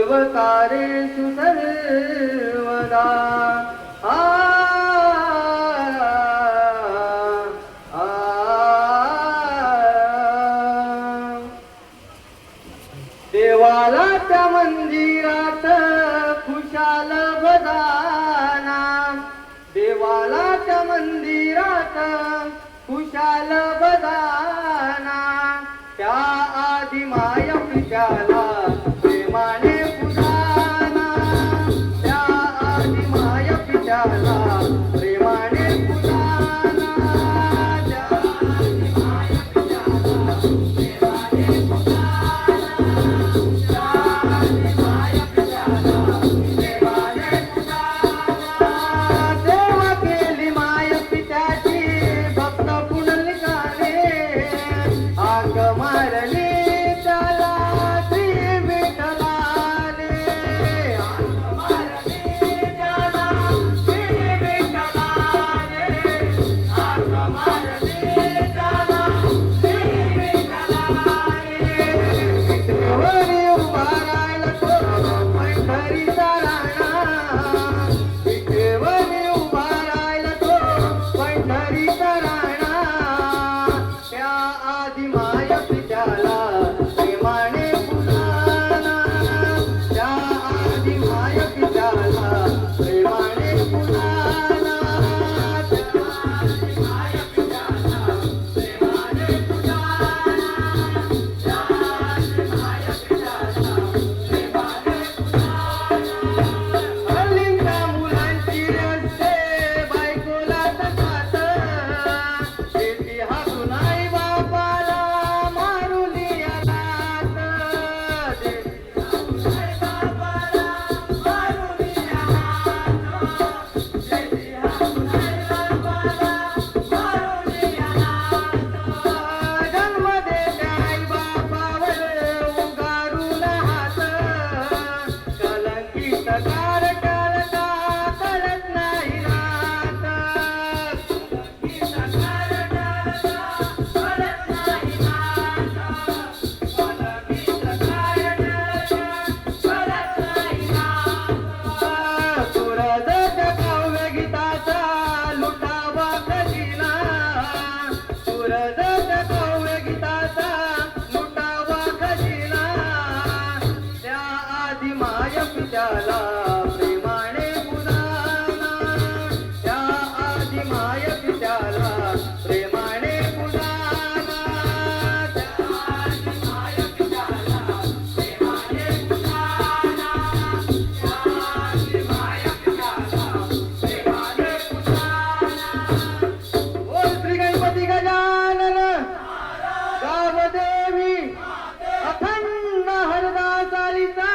सर्वकारेषु सर्वदा देवाला त्या मंदिरात खुशाल बदाना, देवाला त्या मंदिरात खुशाल बदाना, त्या आदि माय पित्याला प्रेमाने पुजाना, त्या आदि माय पित्याला प्रेमाने पुजाना, त्या आदि माय पित्याला प्रेमाने पुजाना, त्या आदि माय पित्याला प्रेमाने पुजाना. देवा केली माय पित्याची भक्त पुंडलिकाने, आग मारली त्याला श्री विठ्ठलाने, आग मारली त्याला श्री विठ्ठलाने, आग मारली त्याला श्री विठ्ठलाने. विठेवरी उभा राहिला तो पंढरीचा राणा, विठेवरी उभा राहिला तो पंढरीचा राणा, त्या आदि माय पित्याला प्रेमाने पुजाना, त्या आदि माय पित्याला प्रेमाने पुजाना, त्या आदि माय पित्याला प्रेमाने पुजाना, त्या आदि माय पित्याला प्रेमाने पुजाना. हल्लीच्या मुलांची रस्ते बायकोला तकात, शेती हातून आई बापाला मारुली आलात, शेती हातून आई बापाला मारुली आलात, शेती हातून आई बापाला मारुली आलात. जन्म देत्या आई बापावर उगारून हात, कलंकित कारटाळता कळत नाही रात, कलंकित कारटाळता कळत नाही रात, कलंकित कारटाळता कळत नाही रात. सुरदच्या काव्य गीताचा लुटावा खजिना, सुरदच्या काव्य गीताचा लुटावा खजिना, त्या आदि माय पित्याला प्रेमाने पुजाना, त्या आदि माय पित्याला प्रेमाने पुजाना, त्या आदि माय पित्याला प्रेमाने पुजाना, त्या आदि माय पित्याला प्रेमाने पुजाना. बोल श्री गणपती गजानन, गावदेवी अखंड हरदासालीचा,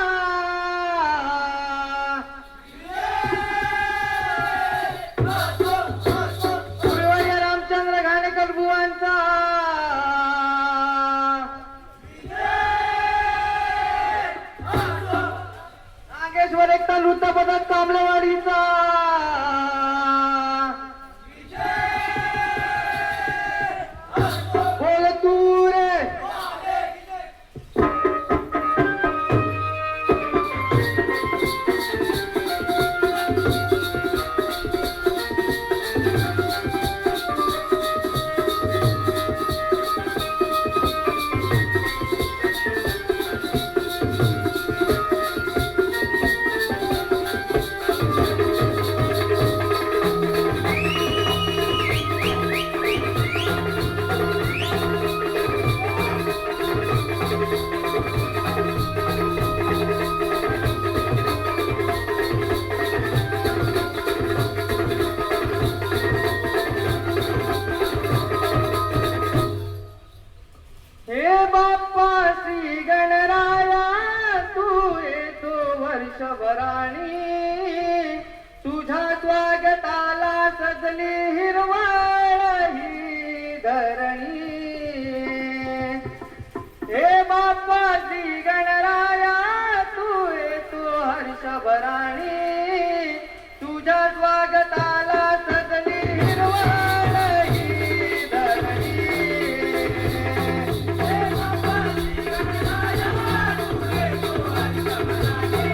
गुरुवर्य रामचंद्र घाणेकर बुवांचा, नागेश्वर एकता वृत्तपत्रात कामलेवाडीचा, बोल तू रे. हे बाप्पा श्री गणराया, तू येतो वर्षभराणी, तुझ्या स्वागताला सजली हिरवळ ही धरणी. हे बाप्पा श्री गणराया, तू येतो हर्षभराणी, तुझ्या स्वागताला सजली हिरवळ ही धरणी. हे बाप्पा श्री गणराया, तू येतो हर्षभराणी,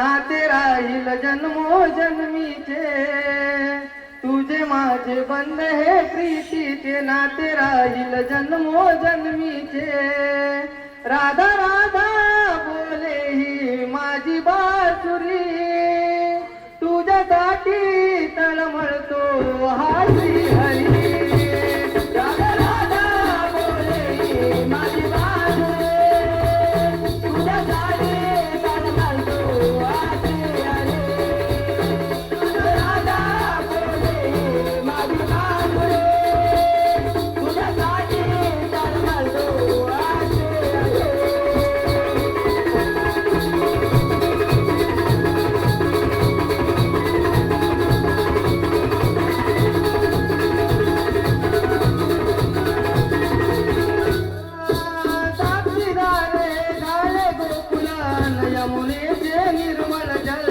नाते राहील जन्मोजन्मीचे, तुझे माझे बंध हे प्रीतीचे, नाते राहील जन्मोजन्मीचे. राधा राधा बोले ही माझी बासुरी, तुझ्यासाठी तळमळतो हा श्री हरी. राधा राधा बोले ही माझी बासुरी, तुझ्यासाठी तळमळतो हा श्री हरी. राधा बोले ही माझी बासुरी, तुझ्यासाठी तळमळतो हा श्री हरी. साक्षीदारे झाले गोकुलान यमुनेचे निर्मल जल,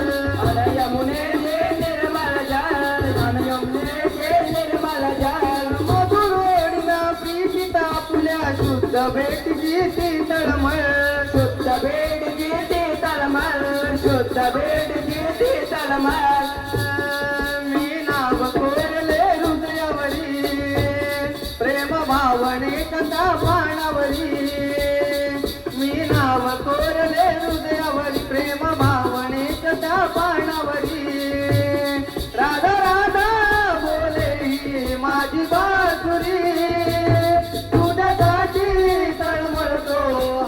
यमुनेचे निर्मल जल, यमुनेचे निर्मल जल. मधुर ओढीना प्रीतीता फुल्या शुद्ध भेटची ती तळमळ, शुद्ध भेटची ती तळमळ, शुद्ध भेटची ती तळमळ. मी नाव कोरले हृदयावरी, प्रेम भावने कथा पाणावरी. मी नाव कोरले हृदयावरी, प्रेम भावने कथा पाणावरी. राधा राधा बोले ही माझी बासुरी, तुझ्यासाठी तळमळतो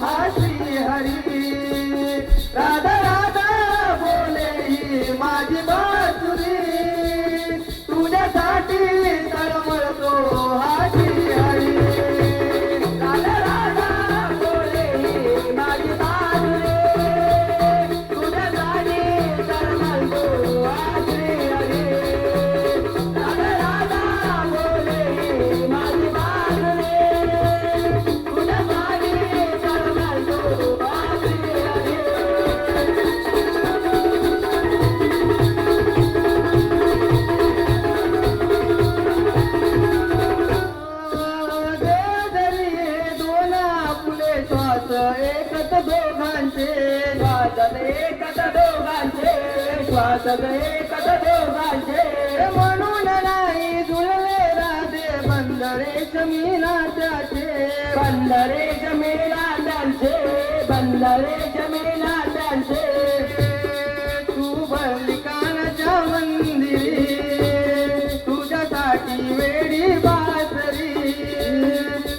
हा श्री हरी. राधा राधा बोले ही माझी बासुरी, तुझ्यासाठी तळमळतो हा श्री हरी. राधा राधा बोले ही माझी बासुरी, तुझ्यासाठी तळमळतो हा श्री हरी. राधा राधा बोले ही माझी बासुरी, तुझ्यासाठी तळमळतो हा श्री हरी. देवधरी दोन आपले श्वास एकच दोघांचे, श्वास एकच दोघांचे, श्वास एकच दोघांचे. म्हणून नाही जुळले राधे बंदरे जमीना त्याचे, बंदरे जमीना त्यांचे, बंदरे जमीना त्यांचे. तू भरली कानाच्या मंदिरी, तुझ्यासाठी वेडी बासरी.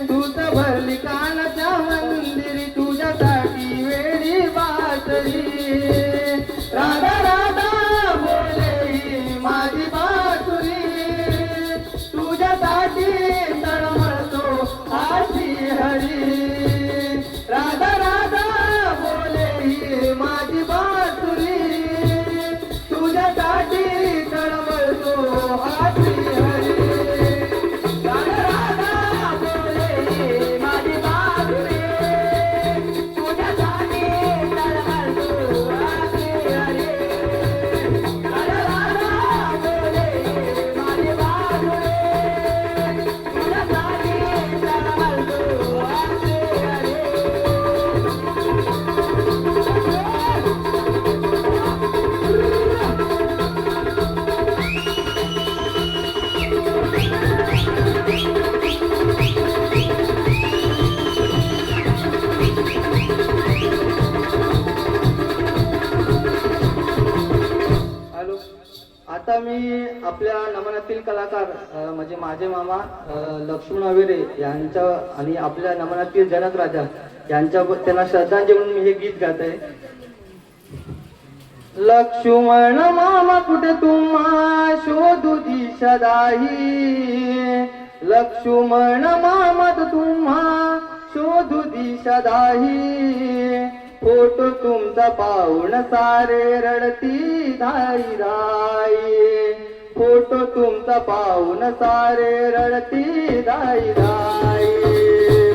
तूच भरली कानाच्या मंदिरी, तुझ्यासाठी वेडी बासरी. राधा राधा बोले ही माझी बासुरी, तुझ्यासाठी तळमळतो हा श्री हरी. राधा राधा बोले ही माझी बासुरी, तुझ्यासाठी तळमळतो हा श्री हरी. राधा राधा बोले ही माझी बासुरी, तुझ्यासाठी तळमळतो हा श्री हरी. राधा राधा बोले ही माझी बासुरी, तुझ्यासाठी तळमळतो हा श्री हरी. हॅलो, आता मी आपल्या नमनातील कलाकार म्हणजे माझे मामा लक्ष्मण अविरे यांच्या आणि आपल्या नमनातील जनक राजा यांच्या त्यांना श्रद्धांजली म्हणून मी हे गीत गात आहे. लक्ष्मण मामा कुठे तुम्हा शोधू दिशा दाही, लक्ष्मण मामा तुम्हा शोधू दिशा दाही. फोटो तुमचा पाहून सारे रडती धाई धाई, फोटो तुमचा पाहून सारे रडती धाई धाई.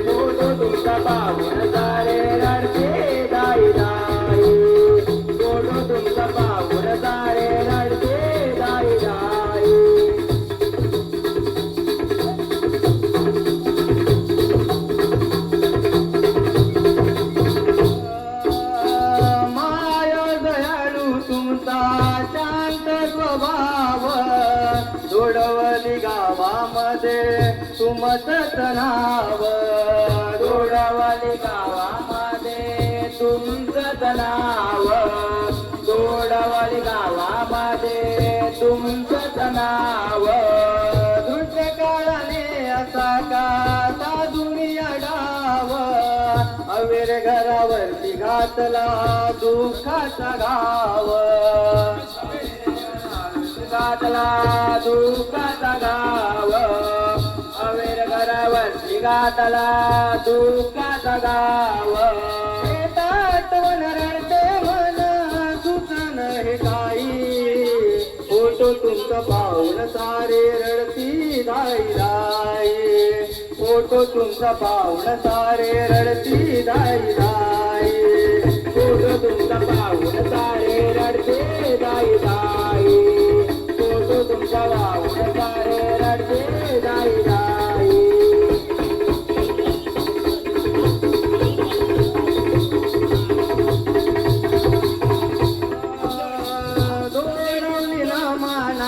फोटो तुमचा पाहून सारे रडते धाई धाई, फोटो तुमचा पाहून सारे रडते धाई धाई. गावामध्ये तुमचंच नाव, दोडवाली गावामध्ये तुमचंच नाव, दोडवाली गावामध्ये तुमचंच नाव. दृश्य काळाने असा का दुनिया डाव, अवीर घरावरती घातला दुःखाचा घाव, घातला दुःखाचा गाव, अवेर घरावरती घातला दुःखाचा गाव. आठवण रडते मन सुचन हे काही, फोटो तुमचं पाहून सारे रडती दाई दाई, फोटो तुमचा पाहून सारे रडती दाई दाई, फोटो तुमचा पाहून सारे रडते दाई दाई.